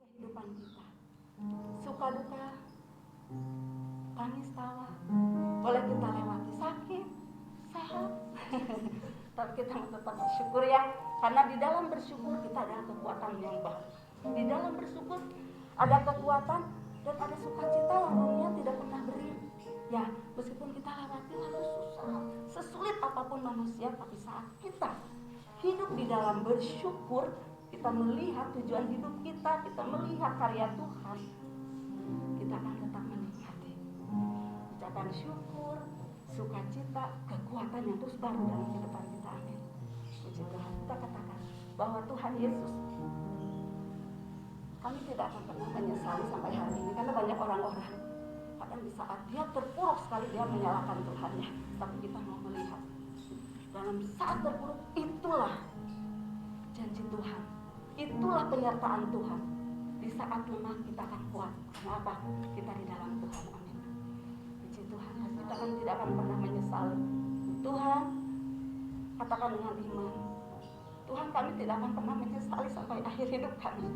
Kehidupan kita, suka duka, tangis tawa, boleh kita lewati sakit, sehat, tapi kita tetap bersyukur ya, karena di dalam bersyukur kita ada kekuatan yang baru. Di dalam bersyukur ada kekuatan dan ada sukacita yang dunia tidak pernah beri. Ya, meskipun kita lewati lalu susah, sesulit apapun manusia, tapi saat kita hidup di dalam bersyukur, kita melihat tujuan hidup kita melihat karya Tuhan, kita akan tetap menikmati ucapan syukur, sukacita, kekuatan yang terus baru dalam kehidupan kita. Amin. Puji Tuhan. Kita katakan bahwa Tuhan Yesus, kami tidak akan pernah menyesali sampai hari ini, karena banyak orang-orang kadang di saat dia terpuruk sekali dia menyalahkan Tuhannya, tapi kita mau melihat dalam saat terpuruk itulah janji Tuhan, itulah penyertaan Tuhan. Di saat lemah kita akan kuat. Kenapa? Kita di dalam Tuhan. Amin. Puji Tuhan. Kita tidak akan pernah menyesali. Tuhan, katakan dengan iman, Tuhan, kami tidak akan pernah menyesali sampai akhir hidup kami.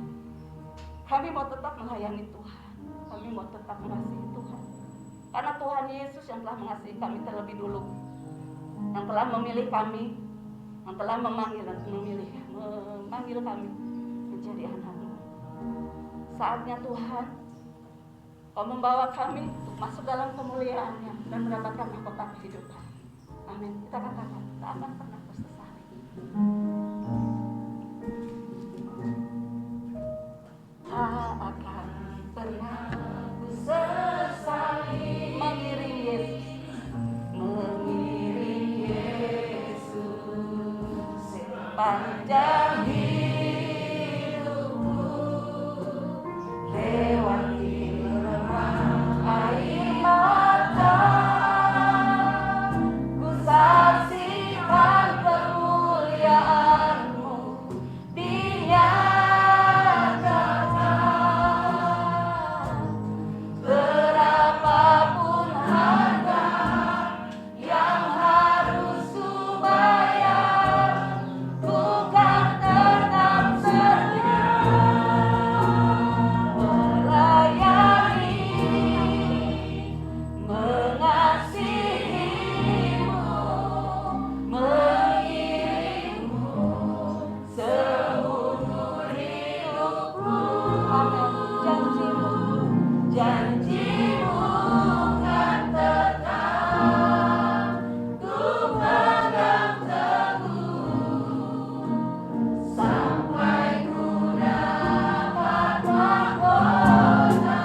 Kami mau tetap melayani Tuhan. Kami mau tetap mengasihi Tuhan. Karena Tuhan Yesus yang telah mengasihi kami terlebih dulu, yang telah memilih kami, yang telah memanggil kami menjadi anak-Mu. Saatnya Tuhan, Kau membawa kami untuk masuk dalam kemuliaan-Nya dan mendapatkan mahkota kehidupan. Amin. Kita katakan, tak akan pernah tersesali. Tak akan pernah tersesali mengiring Yesus, mengiring Yesus. sepanjang hidupku, lewati remang air mata, ku saksikan kemuliaan-Mu dinyatakan. Berapapun harga yang harus ku bayar, ku kan tetap setia melayani, mengasihi-Mu, mengiring-Mu seumur hidupku. Amin. Janji-Mu kan tetap ku pegang teguh, sampai ku dapat mahkota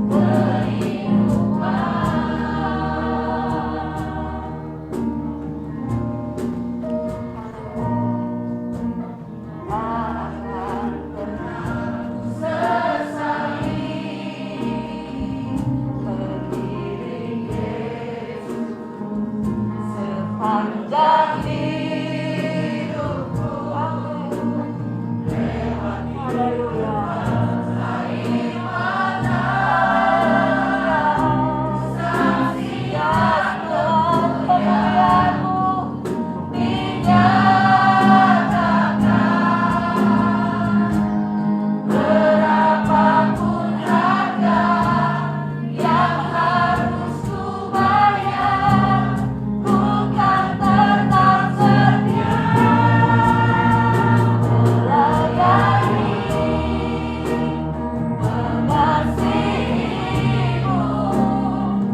kehidupan. Akan pernah sesali mengiring Yesus sepanjang hidupku. Haleluya. Air mata, saksikan kemuliaan-Mu dinyatakan. Berapapun harga yang harus ku bayar, ku kan tetap setia melayani, mengasihi-Mu,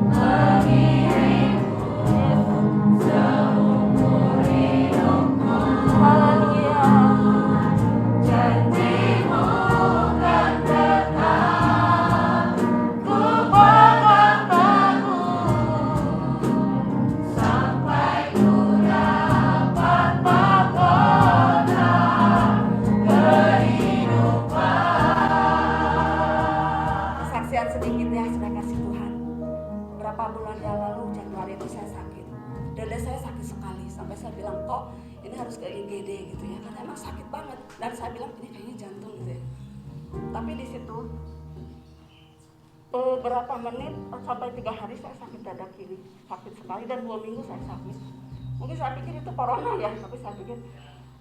mengiring-Mu seumur hidupku. Haleluya. Janji-Mu kan tetap ku pegang teguh, sampai ku dapat mahkota kehidupan. Kesaksian sedikit ya, sudah kasih Tuhan. Beberapa bulan yang lalu, Januari itu saya sakit. Dada saya sakit sekali, sampai saya bilang, kok ini harus ke IGD gitu ya, karena emang sakit banget. Dan saya bilang ini kayaknya jantung gitu ya. Tapi di situ beberapa menit sampai 3 hari saya sakit dada kiri, sakit sekali, dan 2 minggu saya sakit. Mungkin saya pikir itu corona ya, tapi saya pikir,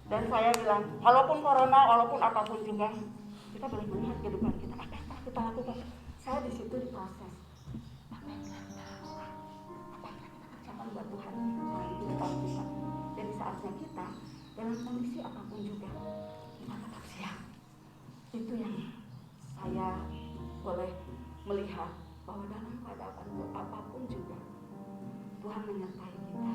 dan saya bilang, walaupun corona, walaupun apapun juga, kita boleh melihat kehidupan kita. Apa yang telah kita lakukan? Saya di situ diproses. Apa yang telah kita lakukan? Apa yang telah kita kerjakan buat Tuhan dalam kehidupan kita? Jadi saatnya kita dalam kondisi apapun juga, kita tetap siap. Itu yang saya boleh melihat, bahwa dalam keadaan apapun juga Tuhan menyertai kita.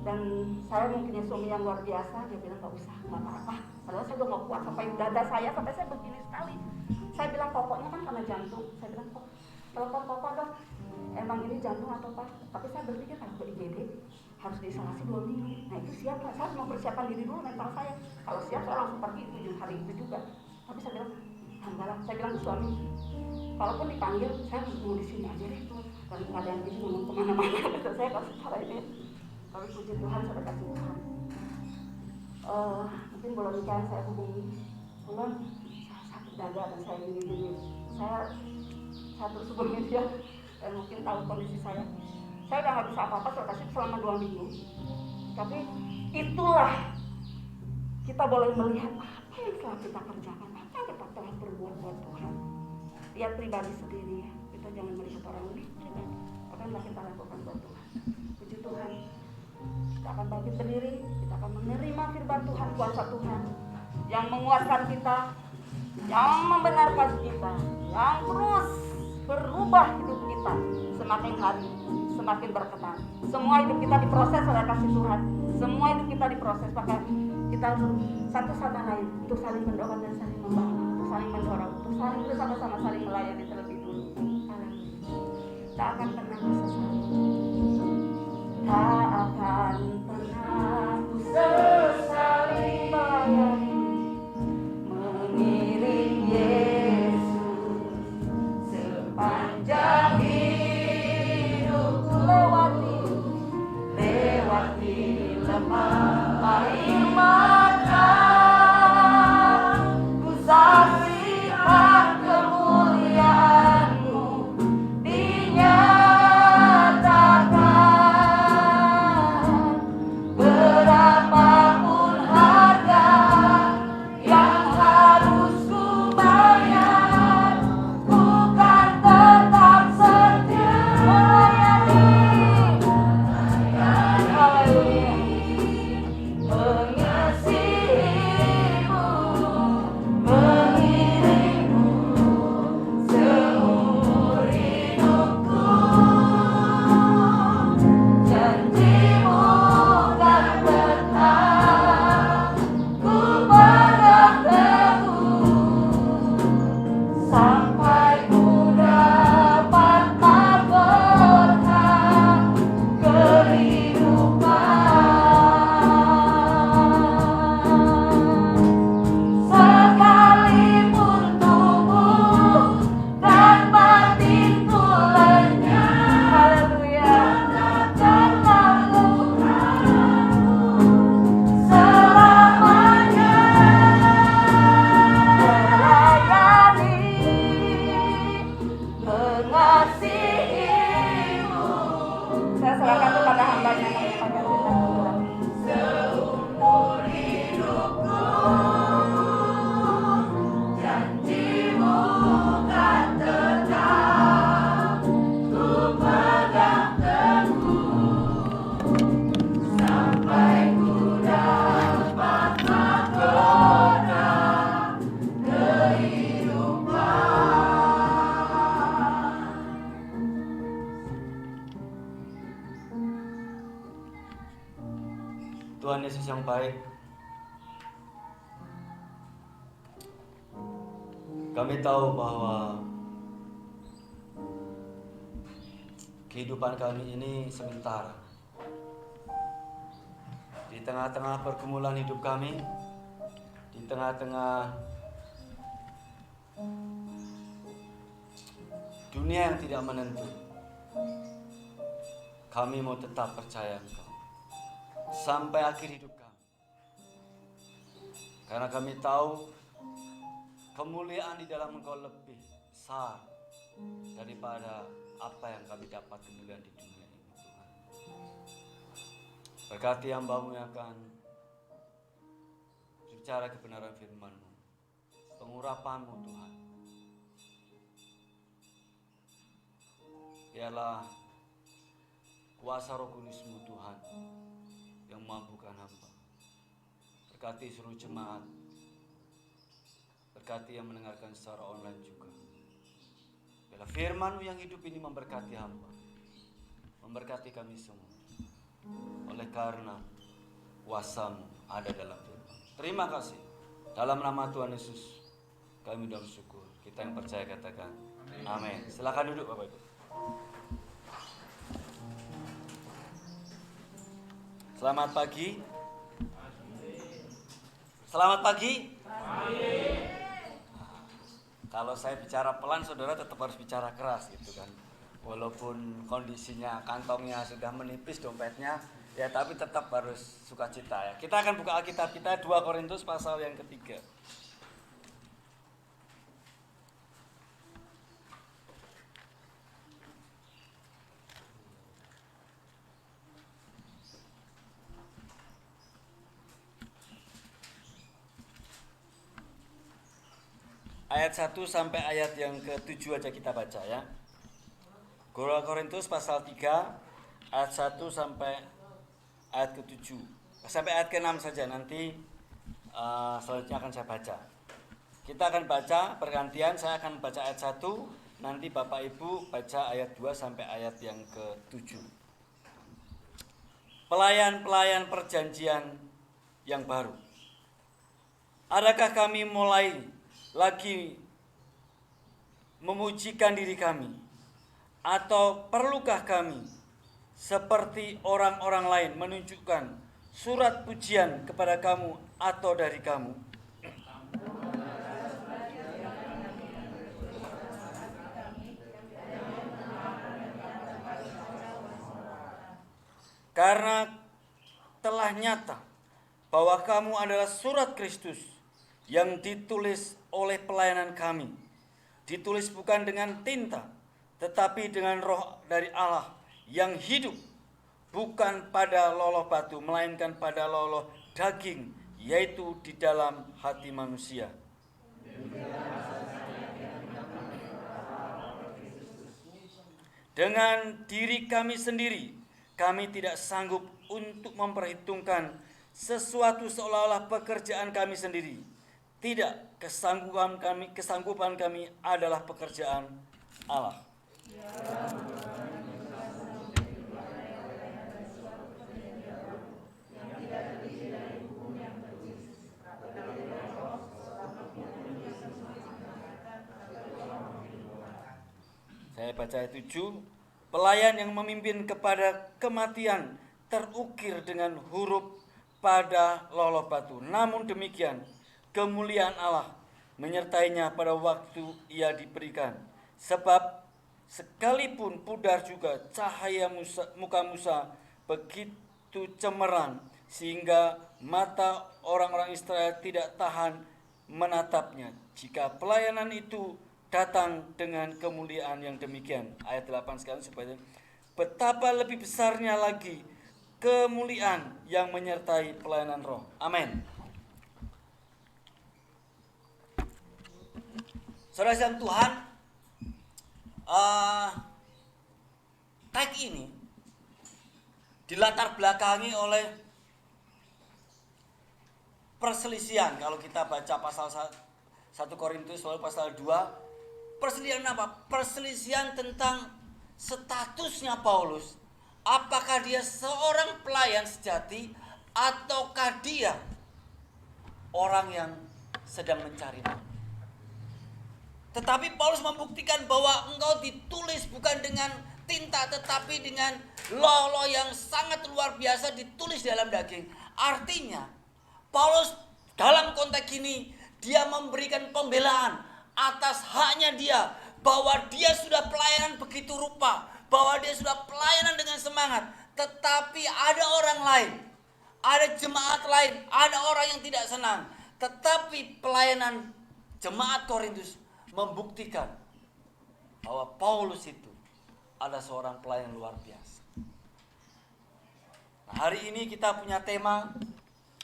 Dan saya mempunyai suami yang luar biasa, dia bilang gak usah, gak apa-apa. Padahal saya udah gak kuat, sampai dada saya, sampai saya begini sekali. Saya bilang pokoknya kan karena jantung. Saya bilang kok telepon pokok dong, emang ini jantung atau apa. Tapi saya berpikir kalau ke IGD harus diisolasi 2 minggu. Nah itu siap lah, saya mau persiapkan diri dulu mental saya. Kalau siap saya langsung pergi itu hari itu juga. Tapi saya bilang, enggak lah. Saya bilang ke suami, kalaupun dipanggil, saya mau di sini aja deh. Dan nggak ada yang bisa ngomong kemana-mana. Gitu. Saya kasih cara ini. Tapi puji Tuhan, saya kasih Tuhan. Mungkin bulan nikahan saya hubungi, bulan saya sakit dada dan saya gini-gini. Saya terus hubungi dia dan mungkin tahu kondisi saya. Saya udah nggak bisa apa-apa, saya kasih selama 2 minggu. Tapi itulah kita boleh melihat apa yang telah kita kerjakan, apa yang kita telah berbuat buat Tuhan. Lihat pribadi sendiri ya. Kita jangan melihat orang lain. Apa yang telah kita lakukan buat Tuhan. Puji Tuhan. Kita akan bangkit berdiri, kita akan menerima firman Tuhan, kuasa Tuhan yang menguatkan kita, yang membenarkan kita, yang terus berubah hidup kita semakin hari, semakin berkenan. Semua hidup kita diproses oleh kasih Tuhan. Semua hidup kita diproses, maka kita satu sama lain untuk saling mendoakan dan saling membangun, untuk saling mendorong, untuk saling bersama-sama saling melayani terlebih dulu. Tak akan pernah sesat. Tak akan pernah sesat. Yesus yang baik, kami tahu bahwa kehidupan kami ini sementara. Di tengah-tengah pergumulan hidup kami, di tengah-tengah dunia yang tidak menentu, kami mau tetap percaya Engkau sampai akhir hidup kami. Karena kami tahu kemuliaan di dalam Engkau lebih besar daripada apa yang kami dapat kemuliaan di dunia ini, Tuhan. Berkati hamba-Mu yang akan bicara kebenaran firman-Mu, pengurapan-Mu, Tuhan. Biarlah kuasa Roh Kudus-Mu, Tuhan, yang memampukan hamba. Berkati seluruh jemaat, berkati yang mendengarkan secara online juga. Biarlah firman-Mu yang hidup ini memberkati hamba, memberkati kami semua. Oleh karena kuasa-Mu ada dalam firman. Terima kasih. Dalam nama Tuhan Yesus kami sudah bersyukur. Kita yang percaya katakan amin. Silakan duduk Bapak Ibu. Selamat pagi. Selamat pagi. Kalau saya bicara pelan, saudara tetap harus bicara keras gitu kan. Walaupun kondisinya kantongnya sudah menipis dompetnya, ya tapi tetap harus sukacita ya. Kita akan buka Alkitab kita 2 Korintus pasal yang ketiga. Ayat 1 sampai ayat yang ke-7 aja kita baca ya. 2 Korintus pasal 3 ayat 1 sampai ayat ke-7. Sampai ayat ke-6 saja, nanti selanjutnya akan saya baca. Kita akan baca pergantian, saya akan baca ayat 1, nanti Bapak Ibu baca ayat 2 sampai ayat yang ke-7. Pelayan-pelayan perjanjian yang baru. Adakah kami mulai lagi memujikan diri kami, atau perlukah kami seperti orang-orang lain menunjukkan surat pujian kepada kamu atau dari kamu? Karena telah nyata bahwa kamu adalah surat Kristus yang ditulis oleh pelayanan kami, ditulis bukan dengan tinta, tetapi dengan Roh dari Allah yang hidup, bukan pada loloh batu, melainkan pada loloh daging, yaitu di dalam hati manusia. Dengan diri kami sendiri, kami tidak sanggup untuk memperhitungkan sesuatu seolah-olah pekerjaan kami sendiri. Tidak, kesanggupan kami adalah pekerjaan Allah. Saya baca ayat 7. Pelayan yang memimpin kepada kematian terukir dengan huruf pada loloh batu. Namun demikian, kemuliaan Allah menyertainya pada waktu ia diberikan. Sebab sekalipun pudar juga cahaya muka Musa begitu cemerlang, sehingga mata orang-orang Israel tidak tahan menatapnya. Jika pelayanan itu datang dengan kemuliaan yang demikian. Ayat 8 sekarang supaya betapa lebih besarnya lagi kemuliaan yang menyertai pelayanan roh. Amin. Saudara yang Tuhan, tag ini dilatar belakangi oleh perselisihan. Kalau kita baca pasal 1 Korintus lalu pasal 2, perselisihan apa? Perselisihan tentang statusnya Paulus. Apakah dia seorang pelayan sejati ataukah dia orang yang sedang mencari maut? Tetapi Paulus membuktikan bahwa engkau ditulis bukan dengan tinta, tetapi dengan loh-loh yang sangat luar biasa ditulis dalam daging. Artinya Paulus dalam konteks ini dia memberikan pembelaan atas haknya dia, bahwa dia sudah pelayanan begitu rupa, bahwa dia sudah pelayanan dengan semangat, tetapi ada orang lain, ada jemaat lain, ada orang yang tidak senang. Tetapi pelayanan jemaat Korintus membuktikan bahwa Paulus itu adalah seorang pelayan luar biasa. Nah, hari ini kita punya tema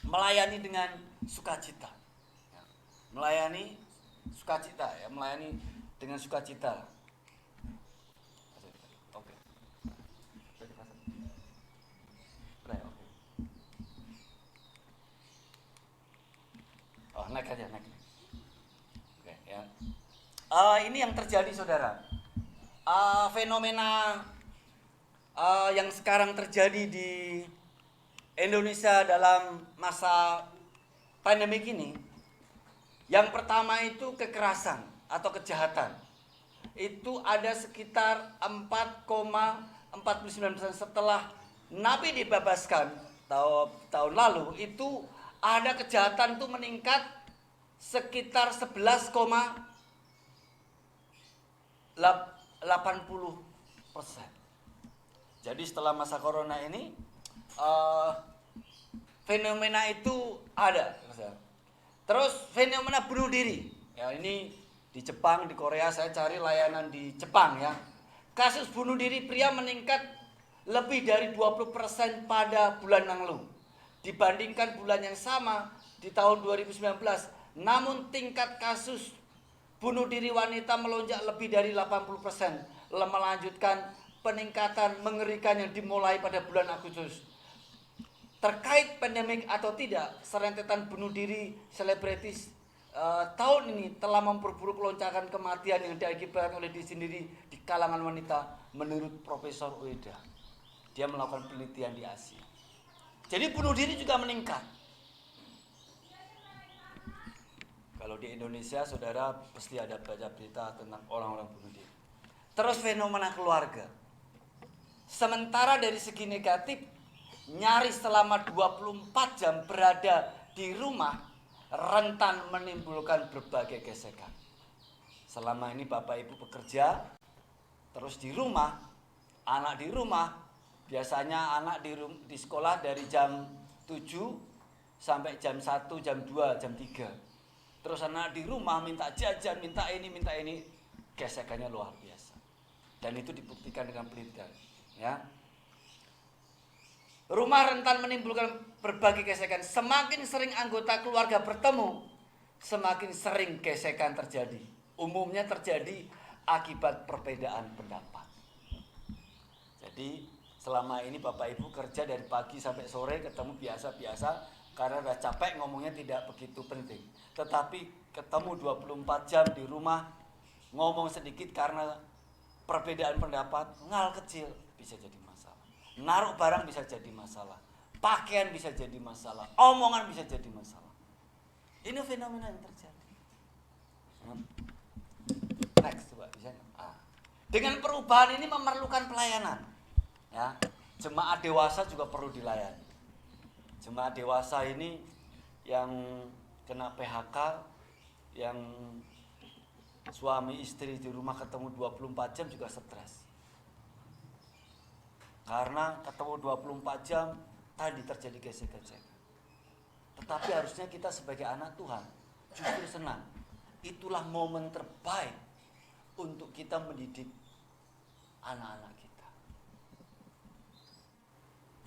melayani dengan sukacita. Melayani sukacita, ya, melayani dengan sukacita. Oke. Oh, naik aja, naik. Oke, ya. Ini yang terjadi, saudara. Fenomena yang sekarang terjadi di Indonesia dalam masa pandemik ini. Yang pertama itu kekerasan atau kejahatan. Itu ada sekitar 4,49% setelah Nabi dibebaskan tahun lalu, itu ada kejahatan itu meningkat sekitar 11,80%. Jadi setelah masa corona ini fenomena itu ada. Terus fenomena bunuh diri. Ya, ini di Jepang, di Korea, saya cari layanan di Jepang ya. Kasus bunuh diri pria meningkat lebih dari 20% pada bulan yang lalu dibandingkan bulan yang sama di tahun 2019. Namun tingkat kasus bunuh diri wanita melonjak lebih dari 80%, melanjutkan peningkatan mengerikan yang dimulai pada bulan Agustus. Terkait pandemik atau tidak, serentetan bunuh diri selebritis tahun ini telah memperburuk lonjakan kematian yang diakibatkan oleh diri sendiri di kalangan wanita, menurut Profesor Ueda. Dia melakukan penelitian di Asia. Jadi bunuh diri juga meningkat. Kalau di Indonesia, saudara pasti ada baca berita tentang orang-orang bunuh diri. Terus fenomena keluarga. Sementara dari segi negatif, nyaris selama 24 jam berada di rumah rentan menimbulkan berbagai gesekan. Selama ini Bapak Ibu bekerja, terus di rumah, anak di rumah, biasanya anak di sekolah dari jam 7 sampai jam 1, jam 2, jam 3. Terus anak di rumah minta jajan, minta ini, gesekannya luar biasa. Dan itu dibuktikan dengan penelitian, ya. Rumah rentan menimbulkan berbagai gesekan. Semakin sering anggota keluarga bertemu, semakin sering gesekan terjadi. Umumnya terjadi akibat perbedaan pendapat. Jadi selama ini Bapak Ibu kerja dari pagi sampai sore, ketemu biasa-biasa karena udah capek ngomongnya tidak begitu penting. Tetapi ketemu 24 jam di rumah, ngomong sedikit karena perbedaan pendapat, ngal kecil bisa jadi masalah. Naruh barang bisa jadi masalah, pakaian bisa jadi masalah, omongan bisa jadi masalah. Ini fenomena yang terjadi. Next, coba bisa. Dengan perubahan ini memerlukan pelayanan. Ya, jemaat dewasa juga perlu dilayani. Jemaat dewasa ini yang kena PHK, yang suami istri di rumah ketemu 24 jam juga stres. Karena ketemu 24 jam tadi terjadi gesek-gesek. Tetapi harusnya kita sebagai anak Tuhan justru senang. Itulah momen terbaik untuk kita mendidik anak-anak kita.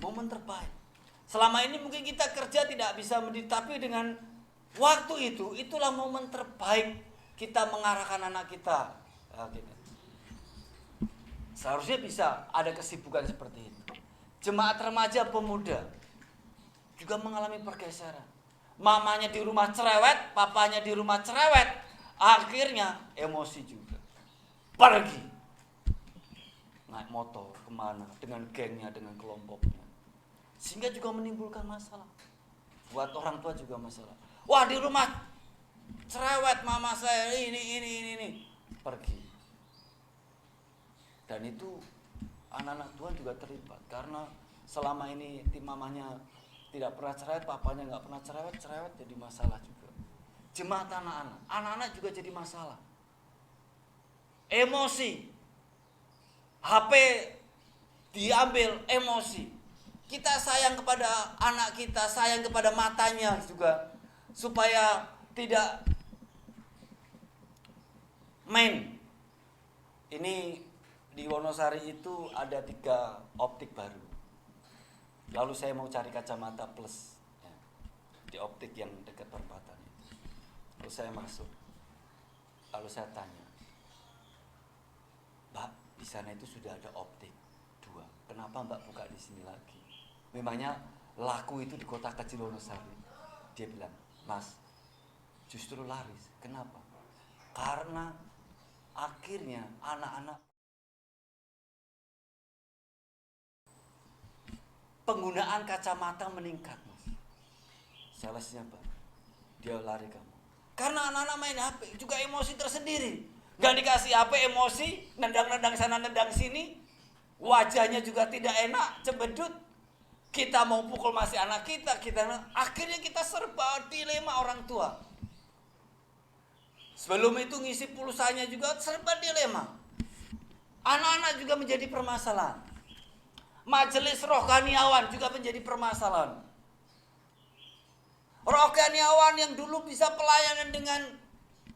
Momen terbaik. Selama ini mungkin kita kerja tidak bisa mendidik, tapi dengan waktu itu, itulah momen terbaik kita mengarahkan anak kita. Seharusnya bisa ada kesibukan seperti itu. Jemaat remaja pemuda juga mengalami pergeseran. Mamanya di rumah cerewet, papanya di rumah cerewet, akhirnya emosi juga. Pergi naik motor kemana dengan gengnya, dengan kelompoknya. Sehingga juga menimbulkan masalah. Buat orang tua juga masalah. Wah, di rumah cerewet mama saya ini. Pergi. Dan itu anak-anak Tuhan juga terlibat. Karena selama ini tim mamanya tidak pernah cerewet, papanya nggak pernah cerewet jadi masalah juga. Jemaat anak-anak juga jadi masalah. Emosi, HP diambil, emosi. Kita sayang kepada anak kita, sayang kepada matanya juga, supaya tidak main. Ini di Wonosari itu ada 3 optik baru. Lalu saya mau cari kacamata plus ya, di optik yang dekat perempatan itu. Lalu saya masuk. Lalu saya tanya, Mbak, di sana itu sudah ada optik 2. Kenapa Mbak buka di sini lagi? Memangnya laku itu di kota kecil Wonosari. Dia bilang, Mas, justru laris. Kenapa? Karena akhirnya anak-anak penggunaan kacamata meningkat, Mas. Salesnya Pak, dia lari kamu. Karena anak-anak main HP juga emosi tersendiri. Gak dikasih HP emosi, nendang-nendang sana nendang sini, wajahnya juga tidak enak, cembedut. Kita mau pukul masih anak kita akhirnya kita serba dilema orang tua. Sebelum itu ngisi pulsanya juga serba dilema. Anak-anak juga menjadi permasalahan. Majelis rohaniawan juga menjadi permasalahan. Rohaniawan yang dulu bisa pelayanan dengan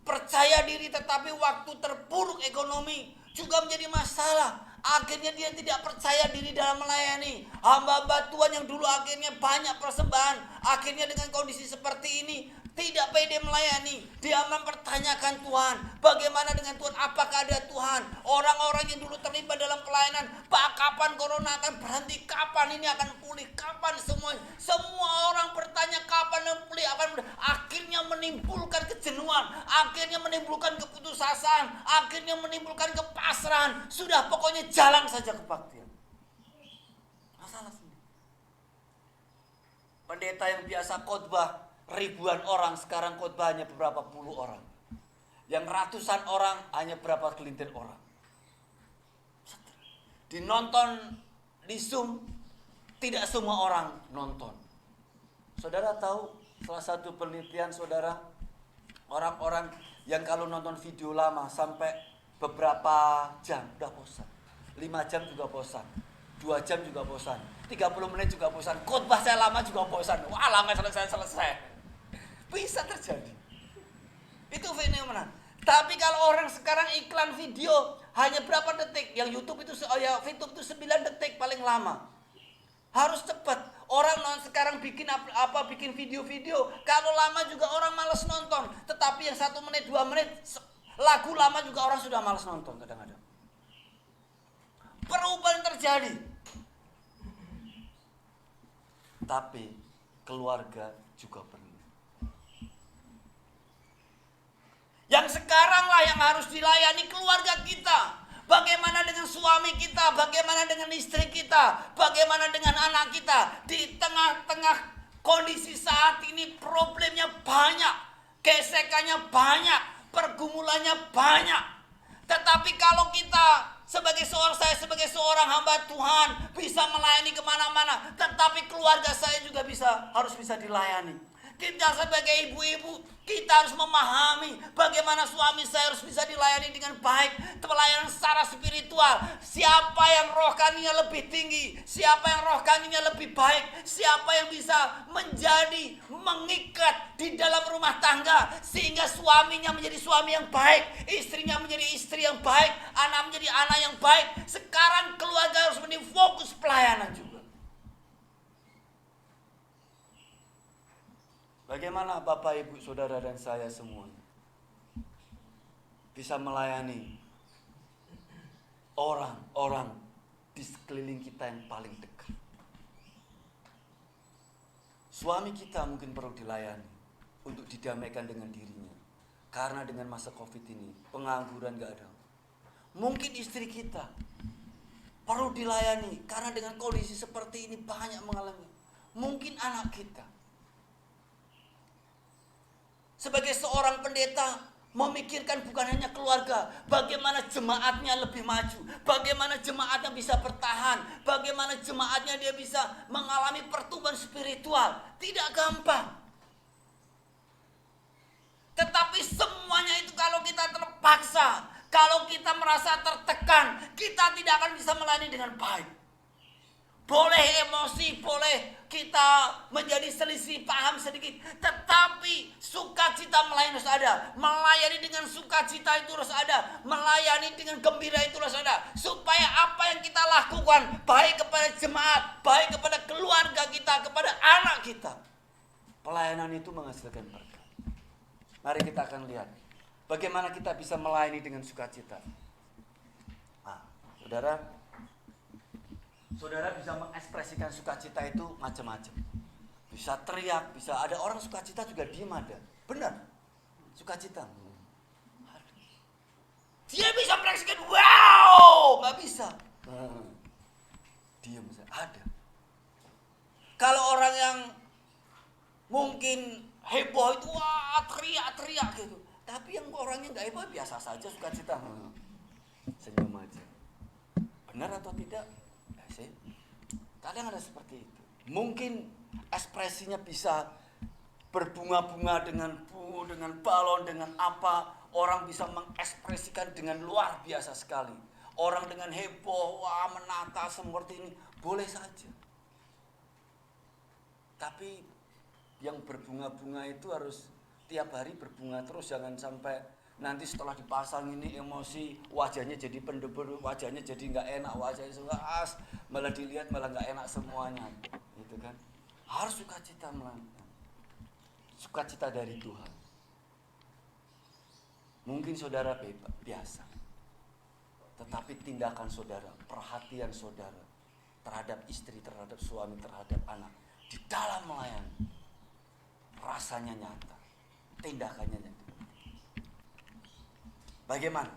percaya diri, tetapi waktu terpuruk ekonomi juga menjadi masalah. Akhirnya dia tidak percaya diri dalam melayani. Hamba-hamba Tuhan yang dulu akhirnya banyak persembahan, akhirnya dengan kondisi seperti ini tidak pede melayani. Dia mempertanyakan Tuhan, bagaimana dengan Tuhan, apakah ada Tuhan. Orang-orang yang dulu terlibat dalam pelayanan, Pak, kapan corona akan berhenti, kapan ini akan pulih, kapan semua orang bertanya kapan yang pulih akan berhenti. Akhirnya menimbulkan kejenuhan, akhirnya menimbulkan keputusasaan, akhirnya menimbulkan kepasrahan. Sudah, pokoknya jalan saja kebaktian. Masalah sendiri. Pendeta yang biasa khotbah ribuan orang, sekarang khotbahnya beberapa puluh orang. Yang ratusan orang hanya berapa gelintir orang. Dinonton di Zoom, tidak semua orang nonton. Saudara tahu salah satu penelitian saudara, orang-orang yang kalau nonton video lama sampai beberapa jam udah bosan. 5 jam juga bosan, 2 jam juga bosan, 30 menit juga bosan, khotbah saya lama juga bosan. Wah, lama selesai. Bisa terjadi. Itu fenomena. Tapi kalau orang sekarang iklan video hanya berapa detik, yang YouTube itu YouTube itu 9 detik paling lama. Harus cepat. Orang sekarang bikin bikin video-video, kalau lama juga orang malas nonton. Tetapi yang 1 menit, 2 menit lagu lama juga orang sudah malas nonton kadang-kadang. Perubahan terjadi. Tapi keluarga juga perlu. Yang sekarang lah yang harus dilayani keluarga kita. Bagaimana dengan suami kita, bagaimana dengan istri kita, bagaimana dengan anak kita. Di tengah-tengah kondisi saat ini problemnya banyak, gesekannya banyak, pergumulannya banyak. Tetapi kalau kita sebagai seorang hamba Tuhan bisa melayani kemana-mana, tetapi keluarga saya juga harus bisa dilayani. Kita sebagai ibu-ibu, kita harus memahami bagaimana suami saya harus bisa dilayani dengan baik. Pelayanan secara spiritual. Siapa yang rohaninya lebih tinggi, siapa yang rohaninya lebih baik, siapa yang bisa mengikat di dalam rumah tangga sehingga suaminya menjadi suami yang baik, istrinya menjadi istri yang baik, anak menjadi anak yang baik. Sekarang keluarga harus menjadi fokus pelayanan juga. Bagaimana Bapak, Ibu, Saudara dan saya semua bisa melayani orang-orang di sekeliling kita yang paling dekat. Suami kita mungkin perlu dilayani untuk didamaikan dengan dirinya. Karena dengan masa Covid ini pengangguran gak ada. Mungkin istri kita perlu dilayani karena dengan kondisi seperti ini banyak mengalami mungkin anak kita. Sebagai seorang pendeta, memikirkan bukan hanya keluarga, bagaimana jemaatnya lebih maju, bagaimana jemaatnya bisa bertahan, bagaimana jemaatnya dia bisa mengalami pertumbuhan spiritual. Tidak gampang. Tetapi semuanya itu kalau kita terpaksa, kalau kita merasa tertekan, kita tidak akan bisa melayani dengan baik. Boleh emosi, boleh kita menjadi selisih paham sedikit, tetapi sukacita melayani harus ada. Melayani dengan sukacita itu harus ada. Melayani dengan gembira itu harus ada. Supaya apa yang kita lakukan, baik kepada jemaat, baik kepada keluarga kita, kepada anak kita, pelayanan itu menghasilkan berkat. Mari kita akan lihat bagaimana kita bisa melayani dengan sukacita. Saudara bisa mengekspresikan sukacita itu macam-macam. Bisa teriak, bisa ada orang sukacita juga diem ada. Benar, sukacita. Dia bisa mengekspresikan, wow, nggak bisa. Diem, ada. Kalau orang yang mungkin heboh itu, wah teriak-teriak gitu. Tapi yang orangnya nggak heboh biasa saja sukacita. Senyum aja. Benar atau tidak? Kadang ada seperti itu. Mungkin ekspresinya bisa berbunga-bunga dengan balon, dengan apa. Orang bisa mengekspresikan dengan luar biasa sekali. Orang dengan heboh, wah menata seperti ini, boleh saja. Tapi yang berbunga-bunga itu harus tiap hari berbunga terus, jangan sampai nanti setelah dipasang ini emosi, wajahnya jadi pendebur, wajahnya jadi nggak enak, wajahnya suas, malah dilihat malah nggak enak semuanya, gitu kan? Harus sukacita melakukan, sukacita dari Tuhan. Mungkin saudara biasa, tetapi tindakan saudara, perhatian saudara terhadap istri, terhadap suami, terhadap anak, di dalam melayani, rasanya nyata, tindakannya nyata. Bagaimana?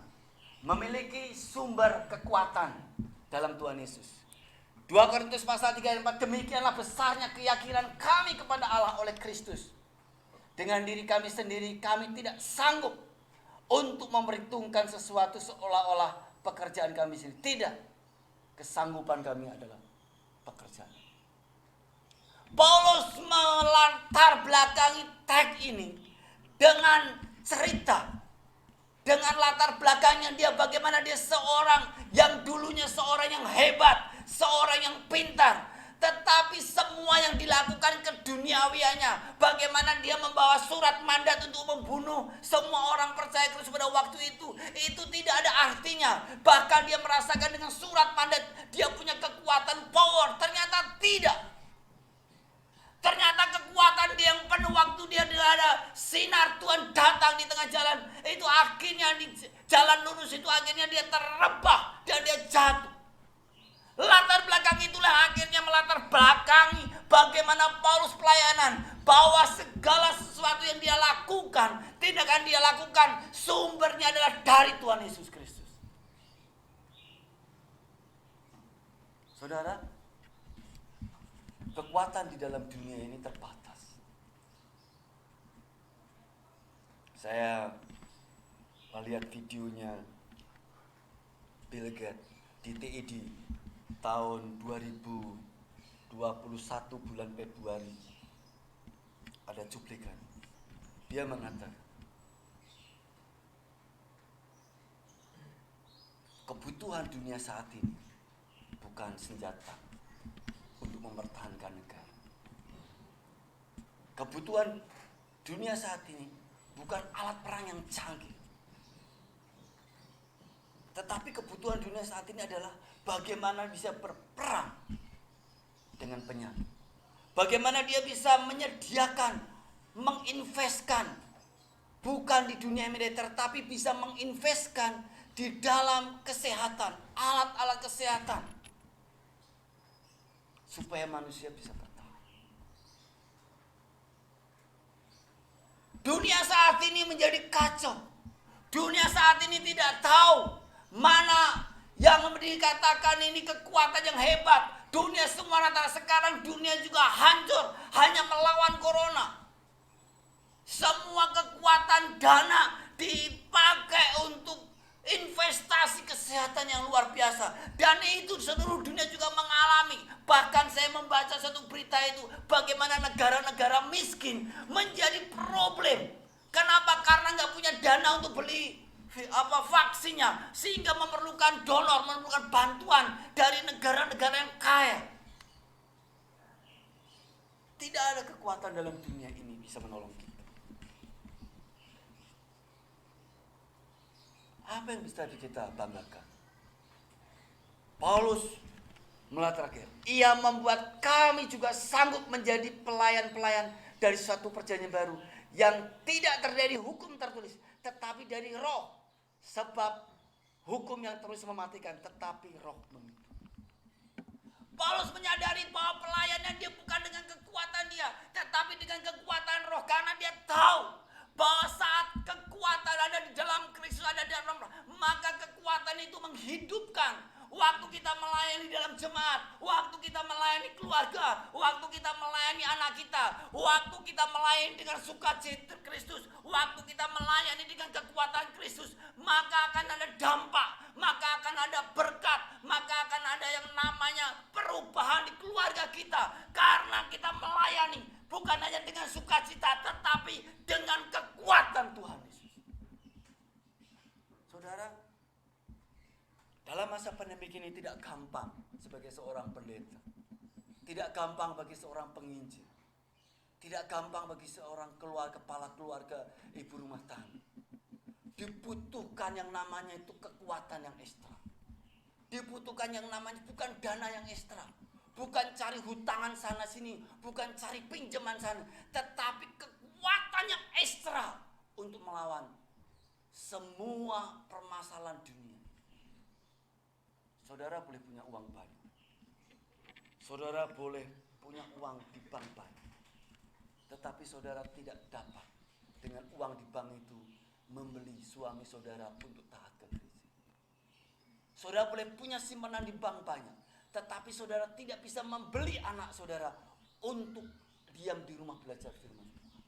Memiliki sumber kekuatan dalam Tuhan Yesus. 2 Korintus pasal 3 ayat 4, demikianlah besarnya keyakinan kami kepada Allah oleh Kristus. Dengan diri kami sendiri kami tidak sanggup untuk memperhitungkan sesuatu seolah-olah pekerjaan kami sendiri. Tidak. Kesanggupan kami adalah pekerjaan. Paulus melatar belakangi teks ini dengan cerita, dengan latar belakangnya dia, bagaimana dia seorang yang dulunya seorang yang hebat, seorang yang pintar, tetapi semua yang dilakukan keduniawiannya, bagaimana dia membawa surat mandat untuk membunuh semua orang percaya Kristus pada waktu itu tidak ada artinya. Bahkan dia merasakan dengan surat mandat dia punya kekuatan, power, ternyata tidak. Ternyata kekuatan dia yang penuh waktu dia ada sinar Tuhan datang di tengah jalan. Itu akhirnya di jalan lurus itu akhirnya dia terrebah dan dia jatuh. Latar belakang itulah akhirnya melatar belakangi bagaimana Paulus pelayanan. Bahwa segala sesuatu yang dia lakukan, tindakan dia lakukan, sumbernya adalah dari Tuhan Yesus Kristus. Saudara, kekuatan di dalam dunia ini terbatas. Saya melihat videonya Bill Gates di TED tahun 2021 bulan Februari. Ada cuplikan. Dia mengatakan, kebutuhan dunia saat ini bukan senjata untuk mempertahankan negara. Kebutuhan dunia saat ini bukan alat perang yang canggih. Tetapi kebutuhan dunia saat ini adalah bagaimana bisa berperang dengan penyakit. Bagaimana dia bisa menyediakan, menginvestkan, bukan di dunia militer, tapi bisa menginvestkan di dalam kesehatan, alat-alat kesehatan, supaya manusia bisa bertahan. Dunia saat ini menjadi kacau. Dunia saat ini tidak tahu mana yang dikatakan ini kekuatan yang hebat, Dunia semua rata, sekarang dunia juga hancur hanya melawan corona. Semua kekuatan dana dipakai untuk investasi kesehatan yang luar biasa. Dan itu seluruh dunia juga mengalami. Bahkan saya membaca satu berita itu, bagaimana negara-negara miskin menjadi problem. Kenapa? Karena nggak punya dana untuk beli vaksinnya, sehingga memerlukan donor, memerlukan bantuan dari negara-negara yang kaya. Tidak ada kekuatan dalam dunia ini bisa menolong kita. Apa yang bisa kita banggakan? Paulus mulai terakhir, ia membuat kami juga sanggup menjadi pelayan-pelayan dari suatu perjanjian baru yang tidak terjadi hukum tertulis, tetapi dari roh. Sebab hukum yang terus mematikan, tetapi roh memimpin. Paulus menyadari bahwa pelayanan dia bukan dengan kekuatan dia, tetapi dengan kekuatan roh, karena dia tahu bahwa saat kekuatan ada di dalam Kristus, ada di dalam roh, maka kekuatan itu menghidupkan. Waktu kita melayani dalam jemaat, waktu kita melayani keluarga, waktu kita melayani anak kita, waktu kita melayani dengan sukacita Kristus, waktu kita melayani dengan kekuatan Kristus, maka akan ada dampak, maka akan ada berkat, maka akan ada yang namanya perubahan di keluarga kita. Karena kita melayani bukan hanya dengan sukacita, tetapi dengan kekuatan Tuhan Yesus. Saudara, dalam masa pandemi ini tidak gampang sebagai seorang pendeta, tidak gampang bagi seorang penginjil, tidak gampang bagi seorang kepala keluarga, ibu rumah tangga. Dibutuhkan yang namanya itu kekuatan yang ekstra. Dibutuhkan yang namanya bukan dana yang ekstra, bukan cari hutangan sana sini, bukan cari pinjaman sana, tetapi kekuatan yang ekstra untuk melawan semua permasalahan dunia. Saudara boleh punya uang banyak, saudara boleh punya uang di bank banyak, tetapi saudara tidak dapat dengan uang di bank itu membeli suami saudara untuk taat ke Kristus. Saudara boleh punya simpanan di bank banyak, tetapi saudara tidak bisa membeli anak saudara untuk diam di rumah belajar firman Tuhan.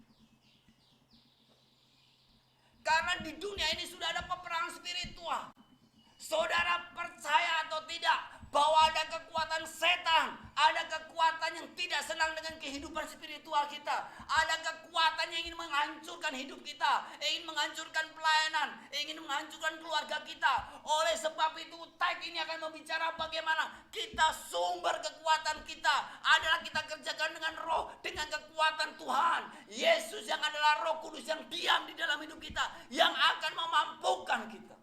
Karena di dunia ini sudah ada peperangan spiritual. Saudara percaya atau tidak bahwa ada kekuatan setan, ada kekuatan yang tidak senang dengan kehidupan spiritual kita, ada kekuatan yang ingin menghancurkan hidup kita, ingin menghancurkan pelayanan, ingin menghancurkan keluarga kita. Oleh sebab itu tag ini akan membicara bagaimana kita sumber kekuatan kita adalah kita kerjakan dengan roh, dengan kekuatan Tuhan Yesus yang adalah Roh Kudus yang diam di dalam hidup kita, yang akan memampukan kita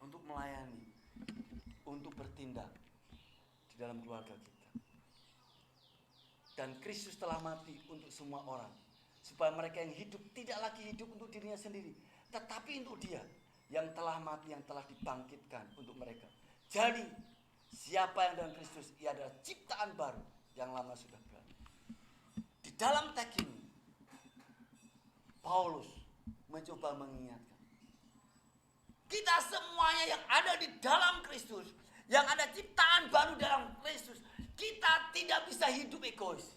untuk melayani, untuk bertindak di dalam keluarga kita. Dan Kristus telah mati untuk semua orang, supaya mereka yang hidup tidak lagi hidup untuk dirinya sendiri, tetapi untuk Dia yang telah mati, yang telah dibangkitkan untuk mereka. Jadi siapa yang dalam Kristus, ia adalah ciptaan baru, yang lama sudah berlalu. Di dalam teks ini Paulus mencoba mengingatkan kita semuanya yang ada di dalam Kristus, yang ada ciptaan baru dalam Kristus, kita tidak bisa hidup egois.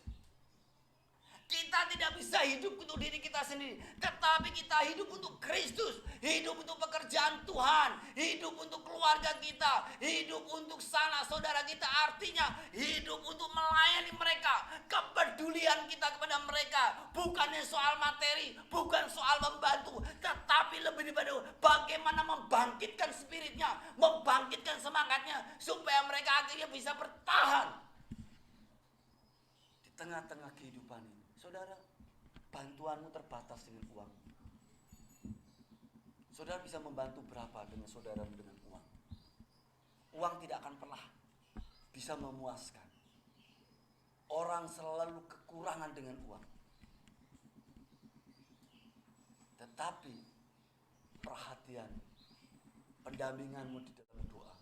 Kita tidak bisa hidup untuk diri kita sendiri, tetapi kita hidup untuk Kristus, hidup untuk pekerjaan Tuhan, hidup untuk keluarga kita, hidup untuk sanak saudara kita. Artinya hidup untuk melayani mereka. Kepedulian kita kepada mereka bukannya soal materi, bukan soal membantu, tetapi lebih daripada bagaimana membangkitkan spiritnya, membangkitkan semangatnya, supaya mereka akhirnya bisa bertahan di tengah-tengah kehidupan ini. Saudara, bantuanmu terbatas dengan uang. Saudara bisa membantu berapa dengan saudara dengan uang? Uang tidak akan pernah bisa memuaskan. Orang selalu kekurangan dengan uang. Tetapi perhatian, pendampinganmu di dalam doa.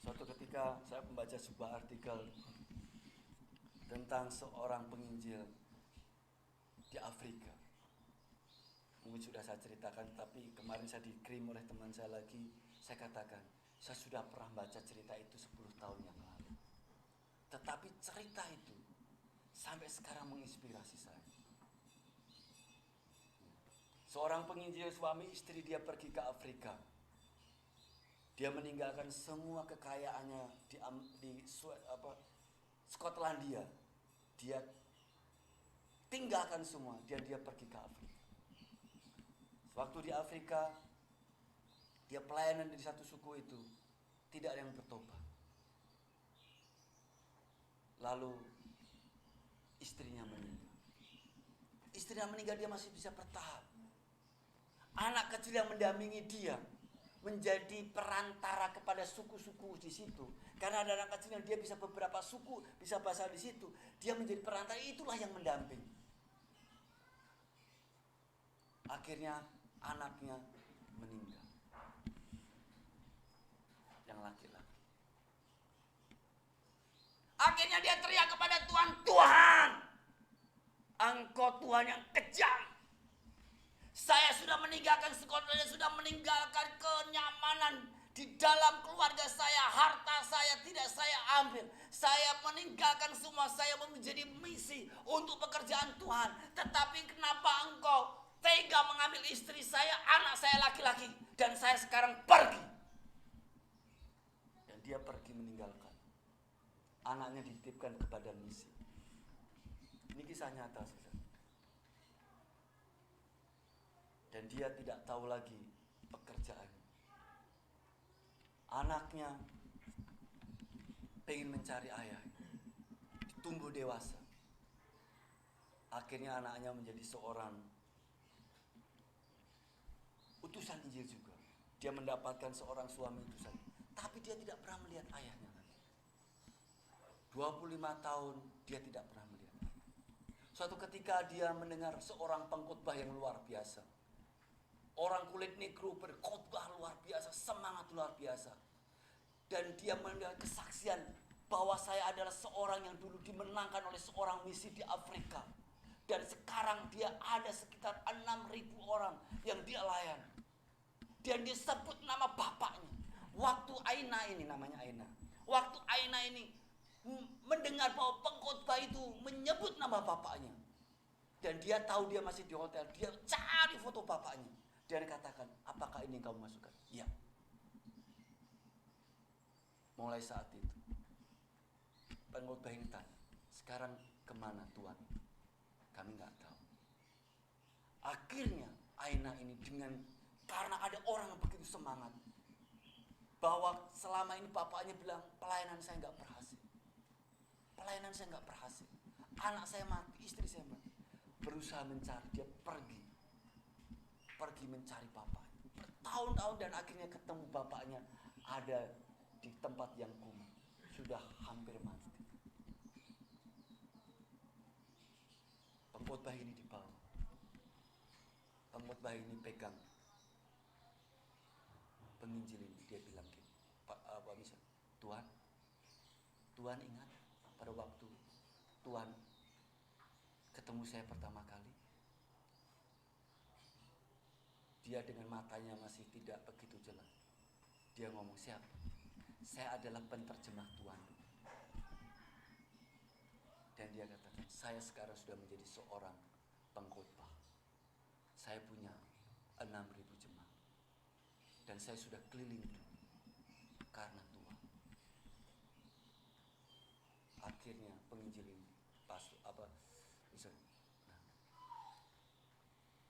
Suatu ketika saya membaca sebuah artikel tentang seorang penginjil di Afrika. Mungkin sudah saya ceritakan, tapi kemarin saya dikirim oleh teman saya lagi. Saya katakan, Saya sudah pernah baca cerita itu 10 tahun yang lalu. Tetapi cerita itu sampai sekarang menginspirasi saya. Seorang penginjil suami istri, dia pergi ke Afrika. Dia meninggalkan semua kekayaannya di Skotlandia. Dia tinggalkan semua dan dia pergi ke Afrika. Waktu di Afrika, dia pelayanan di satu suku itu, tidak ada yang bertobat. Lalu istrinya meninggal. Istrinya meninggal, dia masih bisa bertahan. Anak kecil yang mendampingi dia menjadi perantara kepada suku-suku di situ. Karena ada anak kecil yang dia bisa beberapa suku, bisa bahasa di situ. Dia menjadi perantara, itulah yang mendamping. Akhirnya anaknya meninggal. Yang laki-laki. Akhirnya dia teriak kepada Tuhan, Tuhan, Engkau Tuhan yang kejam. Saya sudah meninggalkan sekolah, sudah meninggalkan kenyamanan di dalam keluarga saya, harta saya tidak saya ambil. Saya meninggalkan semua, saya menjadi misi untuk pekerjaan Tuhan. Tetapi kenapa Engkau tega mengambil istri saya, anak saya laki-laki, dan saya sekarang pergi. Dan dia pergi meninggalkan. Anaknya dititipkan kepada misi. Ini kisah nyata, saudara. Dan dia tidak tahu lagi pekerjaan. Anaknya pengen mencari ayah, tumbuh dewasa. Akhirnya anaknya menjadi seorang utusan Injil juga. Dia mendapatkan seorang suami utusan, tapi dia tidak pernah melihat ayahnya lagi. 25 tahun dia tidak pernah melihat. Suatu ketika dia mendengar seorang pengkhotbah yang luar biasa. Orang kulit negro berkhotbah luar biasa, semangat luar biasa. Dan dia mendengar kesaksian bahwa saya adalah seorang yang dulu dimenangkan oleh seorang misi di Afrika. Dan sekarang dia ada sekitar 6.000 orang yang dia layan. Dan dia sebut nama bapaknya. Waktu Aina ini, namanya Aina. Waktu Aina ini mendengar bahwa pengkhotbah itu menyebut nama bapaknya. Dan dia tahu dia masih di hotel. Dia cari foto bapaknya. Dia katakan, apakah ini yang kamu masukkan? Ya. Mulai saat itu, pengkhotbah ini tanya, sekarang kemana Tuhan? Kami nggak tahu. Akhirnya Aina ini karena ada orang yang begitu semangat, bahwa selama ini bapaknya bilang, pelayanan saya nggak berhasil. Pelayanan saya nggak berhasil. Anak saya mati, istri saya mati. Berusaha mencari, dia pergi mencari bapaknya. Bertahun-tahun dan akhirnya ketemu bapaknya ada di tempat yang kumuh. Sudah hampir mati. Pengkhotbah ini dibawa. Pengkhotbah ini pegang penginjil ini. Dia bilang gini, Tuhan ingat pada waktu Tuhan ketemu saya pertama kali. Dia dengan matanya masih tidak begitu jelas. Dia ngomong, siapa? Saya adalah penterjemah Tuhan. Dan dia katakan, saya sekarang sudah menjadi seorang pengkhotbah. Saya punya 6.000 jemaat. Dan saya sudah keliling dunia karena Tuhan. Akhirnya penginjil ini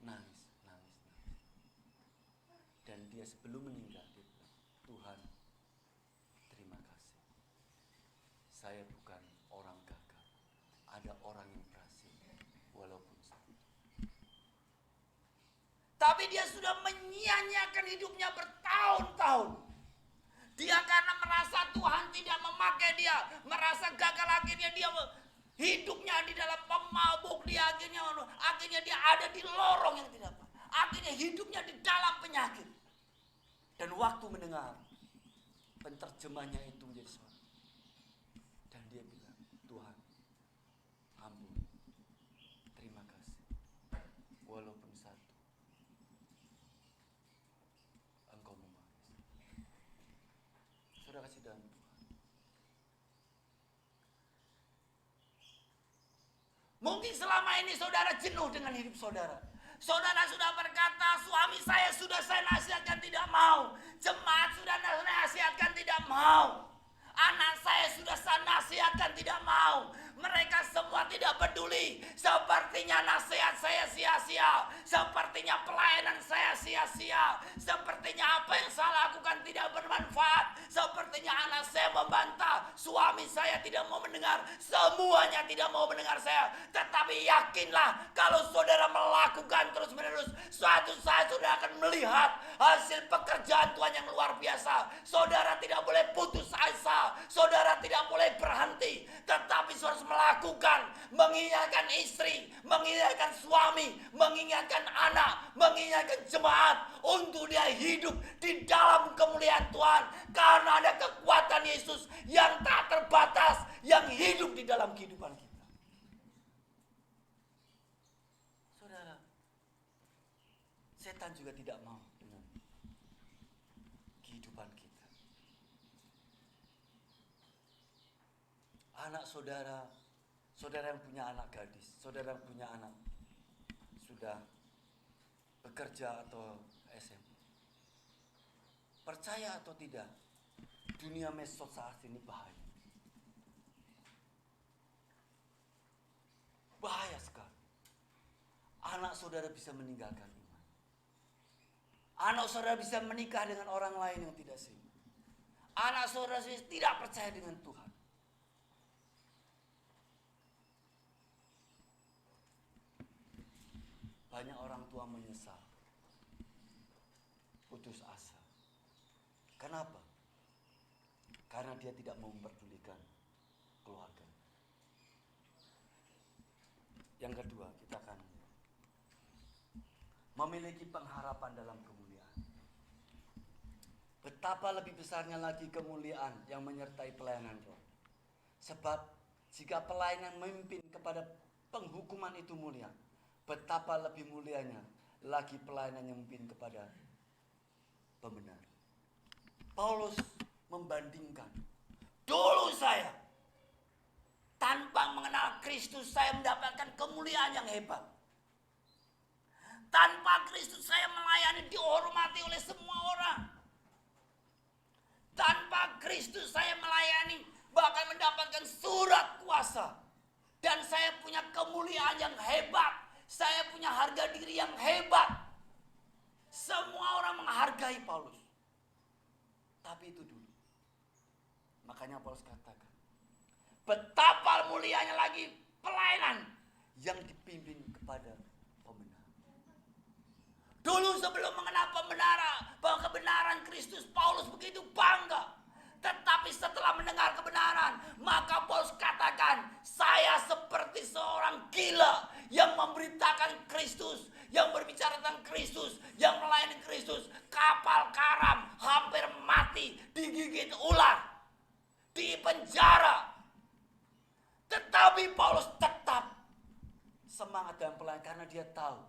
nangis. Dan dia sebelum meninggal, dia bilang, Tuhan, terima kasih. Saya bukan orang gagal. Ada orang yang berhasil, walaupun satu. Tapi dia sudah menyia-nyiakan hidupnya bertahun-tahun. Dia karena merasa Tuhan tidak memakai dia, merasa gagal, akhirnya dia hidupnya di dalam pemabuk, dia akhirnya dia ada di lorong yang tidak baik. Akhirnya hidupnya di dalam penyakit. Dan waktu mendengar penterjemahnya itu menjadi suara. Dan dia bilang, Tuhan, ampun, terima kasih. Walaupun satu, Engkau memakai. Mungkin selama ini saudara jenuh dengan hidup saudara. Saudara sudah berkata, suami saya sudah saya nasihatkan tidak mau. Jemaat sudah saya nasihatkan tidak mau. Anak saya sudah saya nasihatkan tidak mau. Mereka semua tidak peduli. Sepertinya nasihat saya sia-sia. Sepertinya pelayanan saya sia-sia. Sepertinya apa yang saya lakukan tidak bermanfaat. Sepertinya anak saya membantah. Suami saya tidak mau mendengar. Semuanya tidak mau mendengar saya. Tetapi yakinlah, kalau saudara melakukan terus-menerus, suatu saat saudara akan melihat hasil pekerjaan Tuhan yang luar biasa. Saudara tidak boleh putus asa. Saudara tidak boleh berhenti, tetapi saudara harus melakukan, mengingatkan istri, mengingatkan suami, mengingatkan anak, mengingatkan jemaat untuk dia hidup di dalam kemuliaan Tuhan, karena ada kekuatan Yesus yang tak terbatas yang hidup di dalam kehidupan kita. Saudara, setan juga tidak mau dengan kehidupan kita. Anak saudara, saudara yang punya anak gadis, saudara yang punya anak sudah bekerja atau SMA. Percaya atau tidak, dunia medsos saat ini bahaya. Bahaya sekali. Anak saudara bisa meninggalkan iman. Anak saudara bisa menikah dengan orang lain yang tidak seiman. Anak saudara tidak percaya dengan Tuhan. Banyak orang tua menyesal, putus asa. Kenapa? Karena dia tidak mau memperdulikan keluarga. Yang kedua, kita akan memiliki pengharapan dalam kemuliaan. Betapa lebih besarnya lagi kemuliaan yang menyertai pelayanan roh. Sebab jika pelayanan memimpin kepada penghukuman itu mulia, betapa lebih mulianya lagi pelayanan yang memimpin kepada pembenaran. Paulus membandingkan, dulu saya tanpa mengenal Kristus saya mendapatkan kemuliaan yang hebat. Tanpa Kristus saya melayani dihormati oleh semua orang. Tanpa Kristus saya melayani bahkan mendapatkan surat kuasa. Dan saya punya kemuliaan yang hebat. Saya punya harga diri yang hebat. Semua orang menghargai Paulus. Tapi itu dulu. Makanya Paulus katakan, betapa mulianya lagi pelayanan yang dipimpin kepada pembenaran. Dulu sebelum mengenal pembenaran, bahwa kebenaran Kristus, Paulus begitu bangga. Tetapi setelah mendengar kebenaran, maka Paulus katakan, saya seperti seorang gila yang memberitakan Kristus, yang berbicara tentang Kristus, yang melayani Kristus. Kapal karam hampir mati, digigit ular, di penjara. Tetapi Paulus tetap semangat dalam pelayanan karena dia tahu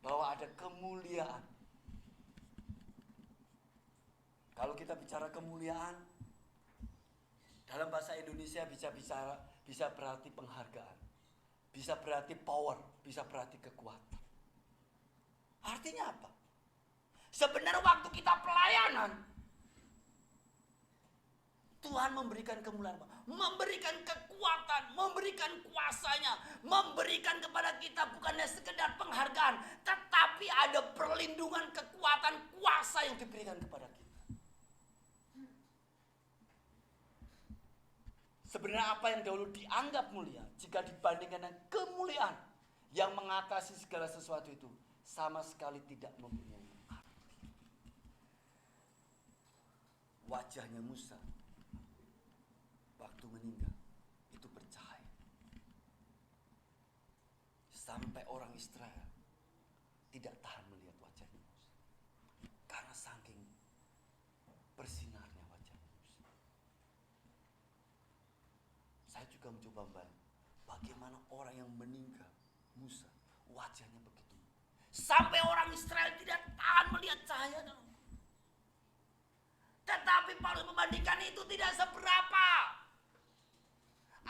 bahwa ada kemuliaan. Kalau kita bicara kemuliaan, dalam bahasa Indonesia bisa berarti penghargaan, bisa berarti power, bisa berarti kekuatan. Artinya apa? Sebenarnya waktu kita pelayanan, Tuhan memberikan kemuliaan, memberikan kekuatan, memberikan kuasanya, memberikan kepada kita bukannya sekedar penghargaan, tetapi ada perlindungan, kekuatan, kuasa yang diberikan kepada kita. Sebenarnya apa yang dahulu dianggap mulia, jika dibandingkan dengan kemuliaan yang mengatasi segala sesuatu itu, sama sekali tidak mempunyai arti. Wajahnya Musa waktu meninggal itu bercahaya. Sampai orang Israel tidak tahan melihat wajahnya Musa. Karena saking bersinarnya wajahnya Musa. Saya juga mencoba membayangkan bagaimana orang yang meninggal Musa, wajahnya begitu. Sampai orang Israel tidak tahan melihat cahayanya. Tetapi Paulus membandingkan itu tidak seberapa.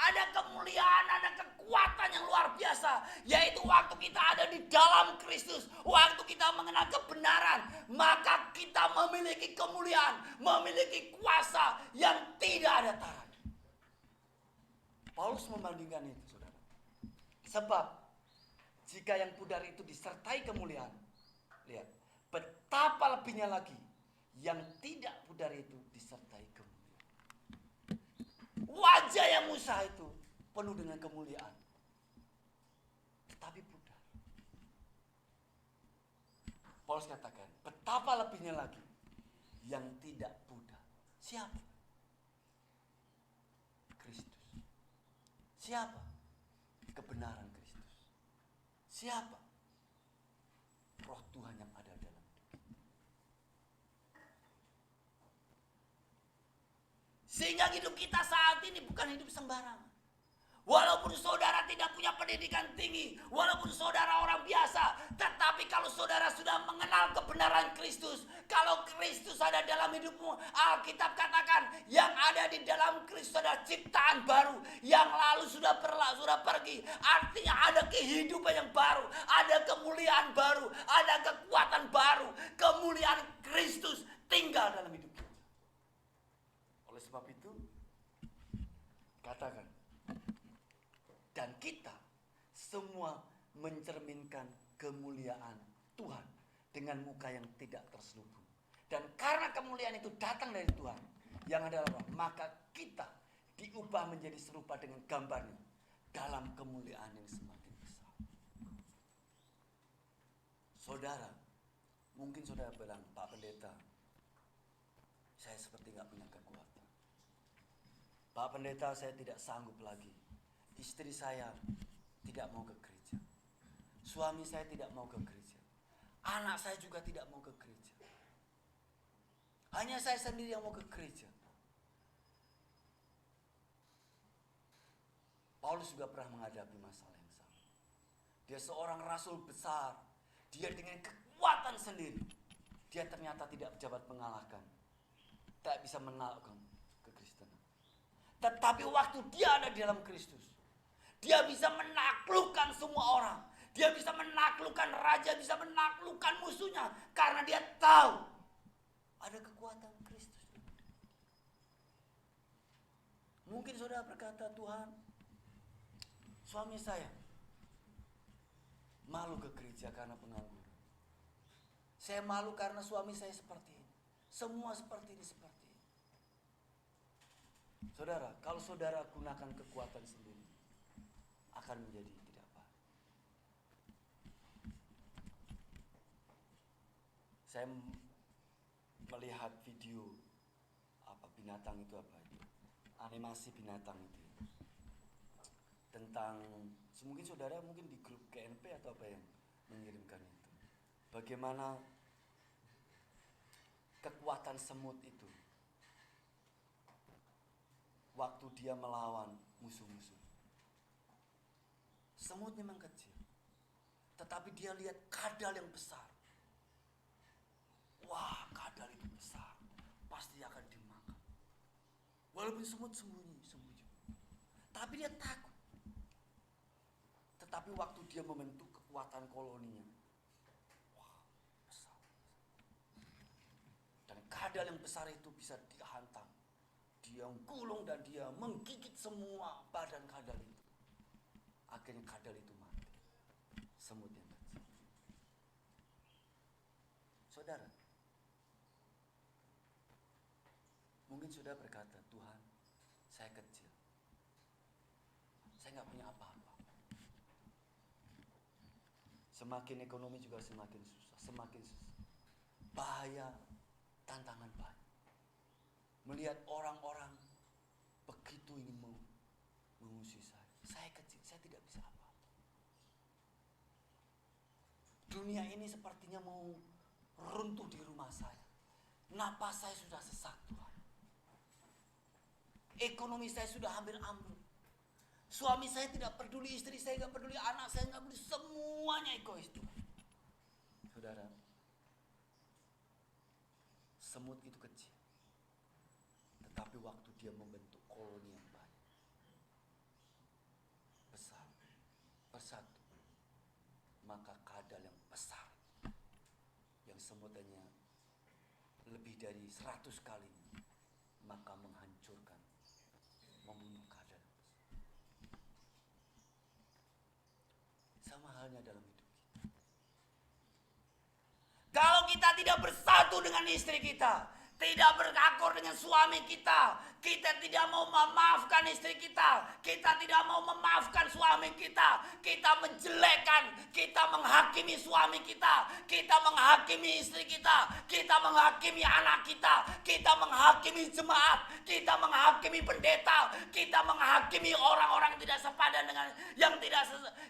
Ada kemuliaan, ada kekuatan yang luar biasa. Yaitu waktu kita ada di dalam Kristus. Waktu kita mengenal kebenaran. Maka kita memiliki kemuliaan. Memiliki kuasa yang tidak ada taranya. Paulus membandingkan itu, saudara. Sebab jika yang pudar itu disertai kemuliaan. Lihat, betapa lebihnya lagi yang tidak pudar itu disertai kemuliaan. Wajah yang Musa itu penuh dengan kemuliaan, tetapi pudar. Paulus katakan, betapa lebihnya lagi yang tidak pudar. Siapa? Kristus. Siapa? Kebenaran Kristus. Siapa? Roh Tuhan yang ada dalam hidup. Sehingga hidup kita saat ini bukan hidup sembarangan. Walaupun saudara tidak punya pendidikan tinggi, walaupun saudara orang biasa, tetapi kalau saudara sudah mengenal kebenaran Kristus, kalau Kristus ada dalam hidupmu, Alkitab katakan yang ada di dalam Kristus adalah ciptaan baru, yang lalu sudah pergi. Artinya ada kehidupan yang baru, ada kemuliaan baru, ada kekuatan baru, kemuliaan Kristus tinggal dalam hidup kita. Oleh sebab itu, katakan, dan kita semua mencerminkan kemuliaan Tuhan dengan muka yang tidak terselubung. Dan karena kemuliaan itu datang dari Tuhan, yang adalah roh, maka kita diubah menjadi serupa dengan gambarnya dalam kemuliaan yang semakin besar. Saudara, mungkin saudara bilang, Pak Pendeta, saya seperti gak punya kekuatan. Pak Pendeta, saya tidak sanggup lagi. Istri saya tidak mau ke gereja. Suami saya tidak mau ke gereja. Anak saya juga tidak mau ke gereja. Hanya saya sendiri yang mau ke gereja. Paulus juga pernah menghadapi masalah yang sama. Dia seorang rasul besar. Dia dengan kekuatan sendiri. Dia ternyata tidak dapat mengalahkan. Tak bisa menaklukkan kekristenan. Tetapi waktu dia ada di dalam Kristus, dia bisa menaklukkan semua orang. Dia bisa menaklukkan raja, bisa menaklukkan musuhnya. Karena dia tahu ada kekuatan Kristus. Mungkin saudara berkata, Tuhan, suami saya malu ke gereja karena pengangguran. Saya malu karena suami saya seperti ini. Semua seperti ini, seperti ini. Saudara, kalau saudara gunakan kekuatan sendiri, akan menjadi tidak baik. Saya melihat video binatang itu animasi binatang itu tentang, mungkin saudara mungkin di grup KNP atau apa yang mengirimkan itu, bagaimana kekuatan semut itu waktu dia melawan musuh-musuh. Semut memang kecil, tetapi dia lihat kadal yang besar. Wah, kadal itu besar, pasti akan dimakan. Walaupun semut sembunyi, tapi dia takut. Tetapi waktu dia membentuk kekuatan koloninya, wah, besar. Dan kadal yang besar itu bisa dihantam. Dia gulung dan dia menggigit semua badan kadal itu. Akhirnya kadal itu mati. Semut yang kecil. Saudara, mungkin sudah berkata, Tuhan, saya kecil. Saya nggak punya apa-apa. Semakin ekonomi juga semakin susah. Bahaya, tantangan banyak. Melihat orang-orang begitu ingin mengusir saya. Saya kecil, saya tidak bisa apa-apa. Dunia ini sepertinya mau runtuh di rumah saya. Napas saya sudah sesak, Tuhan. Ekonomi saya sudah hampir ambruk. Suami saya tidak peduli, istri saya tidak peduli, anak saya tidak peduli, semuanya egois, Tuhan. Saudara, semut itu kecil, tetapi waktu dia membentuk koloni yang banyak, bersatu, maka kadal yang besar, yang semuanya lebih dari 100 kalinya, maka menghancurkan, membunuh kadal yang besar. Sama halnya dalam hidup kita. Kalau kita tidak bersatu dengan istri kita, tidak berakur dengan suami kita, kita tidak mau memaafkan istri kita tidak mau memaafkan suami kita menjelekkan, kita menghakimi suami kita menghakimi istri kita menghakimi anak kita menghakimi jemaat, kita menghakimi pendeta, kita menghakimi orang-orang tidak sepadan dengan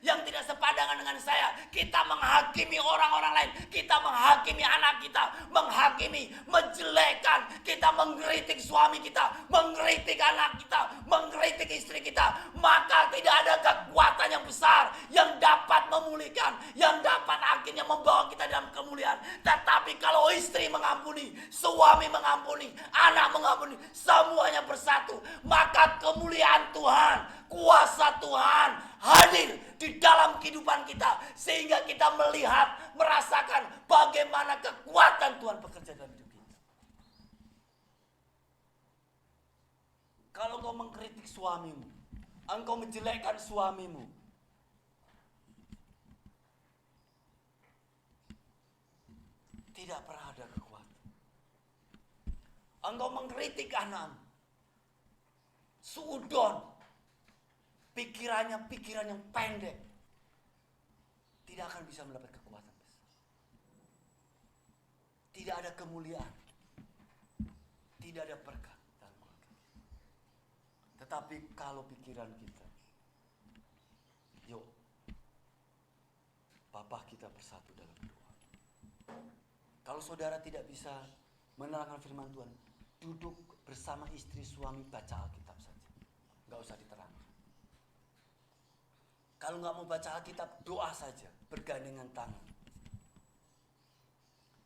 yang tidak sepadan dengan saya, kita menghakimi orang-orang lain, kita menghakimi anak kita, menghakimi, menjelekkan, kita mengkritik suami kita, mengkritik anak kita, mengkritik istri kita, maka tidak ada kekuatan yang besar yang dapat memulihkan, yang dapat akhirnya membawa kita dalam kemuliaan. Tetapi kalau istri mengampuni, suami mengampuni, anak mengampuni, semuanya bersatu, maka kemuliaan Tuhan, kuasa Tuhan hadir di dalam kehidupan kita, sehingga kita melihat, merasakan bagaimana kekuatan Tuhan bekerja dalam hidup kita. Kalau engkau mengkritik suamimu, engkau menjelekkan suamimu, tidak pernah ada kekuatan. Engkau mengkritik anakmu, suudon, pikiran yang pendek, tidak akan bisa mendapat kekuatan besar. Tidak ada kemuliaan, tidak ada berkat dalam keluarga. Tetapi kalau pikiran kita, yuk, Bapa kita bersatu dalam doa. Kalau saudara tidak bisa menerangkan firman Tuhan, duduk bersama istri suami, baca Alkitab saja, nggak usah diterangkan. Kalau nggak mau baca Alkitab, doa saja, bergandengan tangan.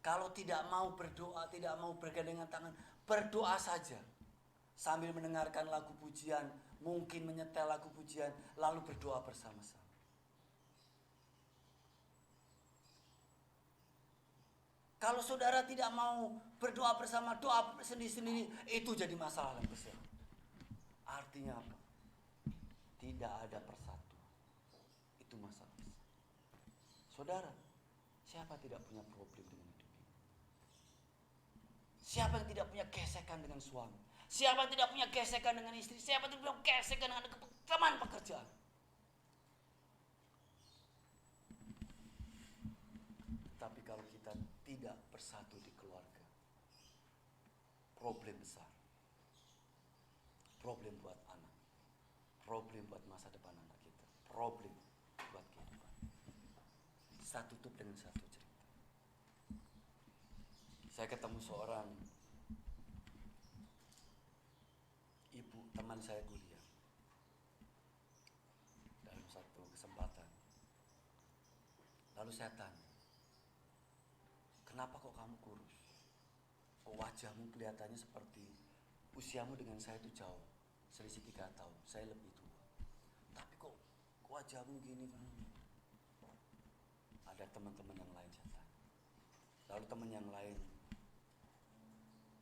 Kalau tidak mau berdoa, tidak mau bergandengan tangan, berdoa saja. Sambil mendengarkan lagu pujian, mungkin menyetel lagu pujian, lalu berdoa bersama-sama. Kalau saudara tidak mau berdoa bersama, doa sendiri-sendiri, itu jadi masalah yang besar. Artinya apa? Tidak ada persatuan. Itu masalah besar. Saudara, siapa tidak punya problem dengan hidup ini? Siapa yang tidak punya gesekan dengan suami? Siapa yang tidak punya gesekan dengan istri? Siapa yang tidak punya gesekan dengan teman pekerjaan? Tapi kalau kita tidak bersatu di keluarga, problem besar. Problem buat anak, problem buat masa depan anak kita, problem buat kehidupan. Saya tutup dengan satu cerita. Saya ketemu seorang ibu teman saya kuliah dalam satu kesempatan. Lalu saya tanya, kenapa kok kamu kurus? Kok wajahmu kelihatannya seperti usiamu dengan saya itu jauh, selisih 3 tahun, saya lebih tua. Tapi kok wajahmu gini? Ada teman-teman yang lain saya tanya. Lalu teman yang lain,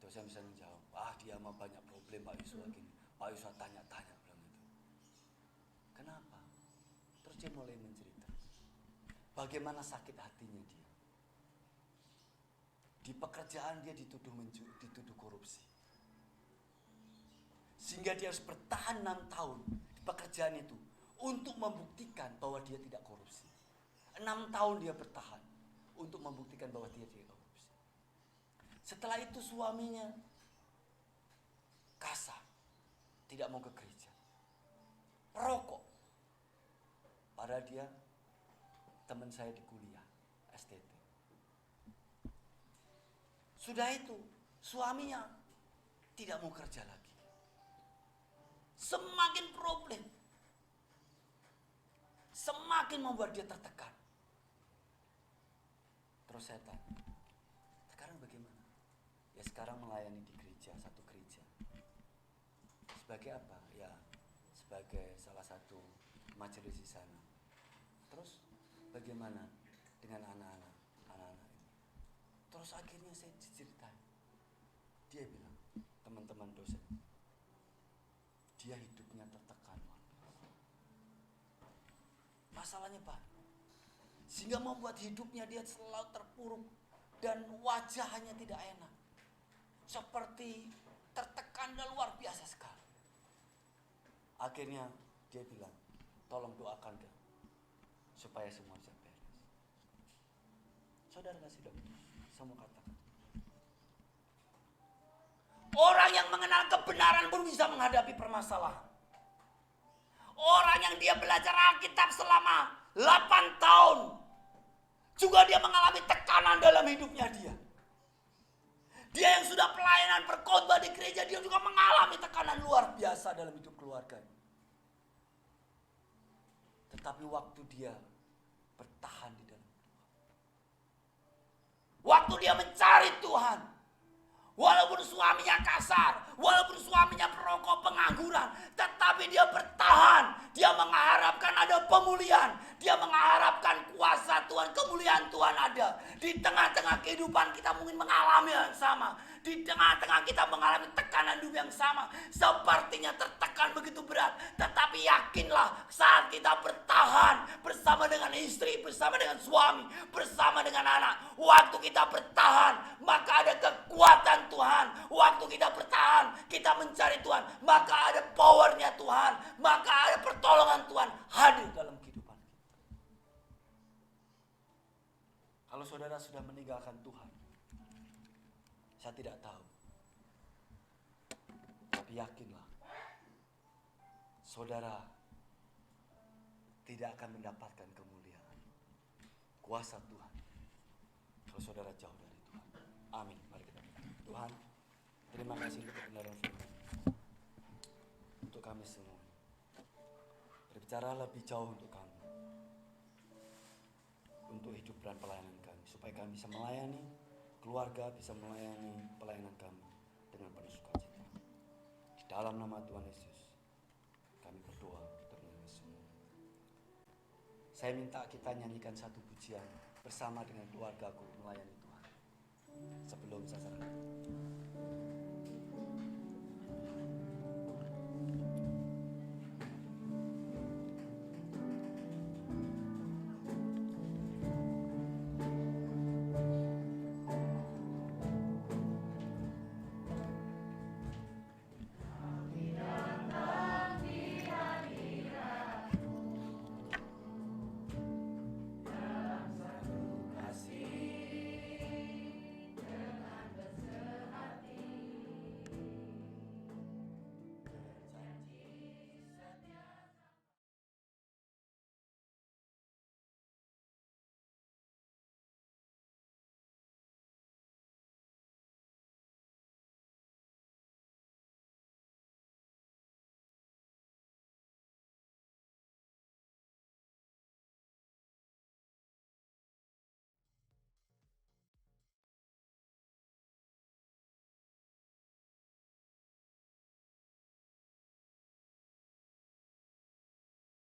dosen bisa menjawab, dia mah banyak problem Pak Yusuf gini. Pak Yusuf tanya-tanya bilang itu. Kenapa? Terus dia mulai mencerita bagaimana sakit hatinya dia. Di pekerjaan dia dituduh korupsi. Sehingga dia harus bertahan 6 tahun di pekerjaan itu untuk membuktikan bahwa dia tidak korupsi. 6 tahun dia bertahan untuk membuktikan bahwa dia tidak korupsi. Setelah itu suaminya kasar, tidak mau ke gereja, perokok. Padahal dia teman saya di kuliah STT. Sudah itu suaminya tidak mau kerja lagi. Semakin problem, semakin membuat dia tertekan. Terus saya tanya, sekarang bagaimana? Ya sekarang melayani di gereja, satu gereja. Sebagai apa? Ya sebagai salah satu majelis di sana. Terus bagaimana dengan anak-anak ini? Terus akhirnya saya diceritain. Dia bilang, teman-teman dosen, dia hidupnya tertekan. Masalahnya Pak, sehingga membuat hidupnya dia selalu terpuruk dan wajahnya tidak enak. Seperti tertekan dan luar biasa sekali. Akhirnya dia bilang, tolong doakan dia supaya semua bisa beres. Saudara kasih dong, semua katakan. Orang yang mengenal kebenaran pun bisa menghadapi permasalahan. Orang yang dia belajar Alkitab selama 8 tahun, juga dia mengalami tekanan dalam hidupnya dia. Dia yang sudah pelayanan berkhotbah di gereja, dia juga mengalami tekanan luar biasa dalam hidup keluarganya. Tetapi waktu dia bertahan di dalam Tuhan, waktu dia mencari Tuhan, walaupun suaminya kasar, walaupun suaminya perokok, pengangguran, tetapi dia bertahan. Dia mengharapkan ada pemulihan. Dia mengharapkan kuasa Tuhan, kemuliaan Tuhan ada. Di tengah-tengah kehidupan kita mungkin mengalami hal yang sama. Di tengah-tengah kita mengalami tekanan hidup yang sama. Sepertinya tertekan begitu berat. Tetapi yakinlah, saat kita bertahan bersama dengan istri, bersama dengan suami, bersama dengan anak, waktu kita bertahan, maka ada kekuatan Tuhan. Waktu kita bertahan, kita mencari Tuhan, maka ada powernya Tuhan, maka ada pertolongan Tuhan hadir dalam kehidupan kita. Kalau saudara sudah meninggalkan Tuhan, saya tidak tahu, tapi yakinlah, saudara tidak akan mendapatkan kemuliaan, kuasa Tuhan, kalau saudara jauh dari Tuhan. Amin. Mari kita berdoa. Tuhan, terima kasih untuk kebenaran firman untuk kami semua. Berbicara lebih jauh untuk kami, untuk hidup dan pelayanan kami, supaya kami bisa melayani keluarga, bisa melayani pelayanan kami dengan penuh sukacita. Di dalam nama Tuhan Yesus kami berdoa untuk kami semua. Saya minta kita nyanyikan satu pujian bersama dengan keluargaku melayani Tuhan sebelum saya serahkan.